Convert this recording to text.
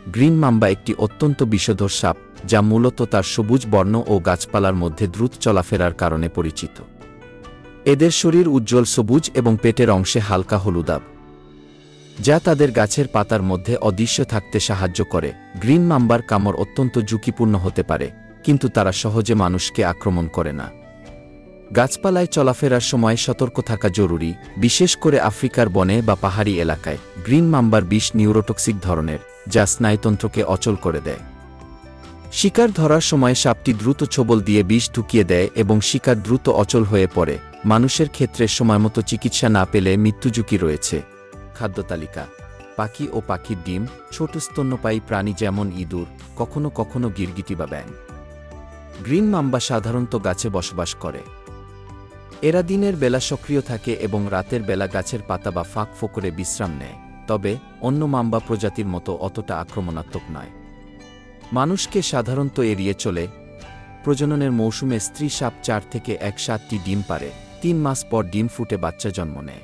Green mamba একটি অত্যন্ত বিষধর সাপ, যা মূলত তার সবুজ বর্ণ ও গাছপালার মধ্যে দ্রুত চলাফেরার কারণে পরিচিত। এদের শরীর উজ্জ্বল সবুজ এবং পেটের অংশে হালকা হলুদাভ, যা তাদের গাছের পাতার মধ্যে অদৃশ্য থাকতে সাহায্য করে। গ্রিন মাম্বার কামড় অত্যন্ত ঝুঁকিপূর্ণ হতে পারে, কিন্তু তারা সহজে মানুষকে আক্রমণ করে না। গাছপালায় চলাফেরার সময় সতর্ক থাকা জরুরি, বিশেষ করে আফ্রিকার বনে বা পাহাড়ি এলাকায়। গ্রিন মাম্বার বিষ নিউরোটক্সিক ধরনের, যা স্নায়ুতন্ত্রকে অচল করে দেয়। শিকার ধরার সময় সাপটি দ্রুত ছোবল দিয়ে বিষ ঢুকিয়ে দেয় এবং শিকার দ্রুত অচল হয়ে পড়ে। মানুষের ক্ষেত্রে সময়মতো চিকিৎসা না পেলে মৃত্যু ঝুঁকি রয়েছে। খাদ্য তালিকা: পাখি ও পাখির ডিম, ছোট স্তন্যপায়ী প্রাণী যেমন ইঁদুর, কখনো কখনো গিরগিটি বা ব্যাঙ। গ্রিন মাম্বা সাধারণত গাছে বসবাস করে। এরা দিনের বেলা সক্রিয় থাকে এবং রাতের বেলা গাছের পাতা বা ফাঁক ফোকরে বিশ্রাম নেয়, তবে অন্য মাম্বা প্রজাতির মতো অতটা আক্রমণাত্মক নয়। মানুষকে সাধারণত এড়িয়ে চলে। প্রজননের মৌসুমে স্ত্রী সাপ 4 থেকে 7টি ডিম পারে। 3 মাস পর ডিম ফুটে বাচ্চা জন্ম নেয়।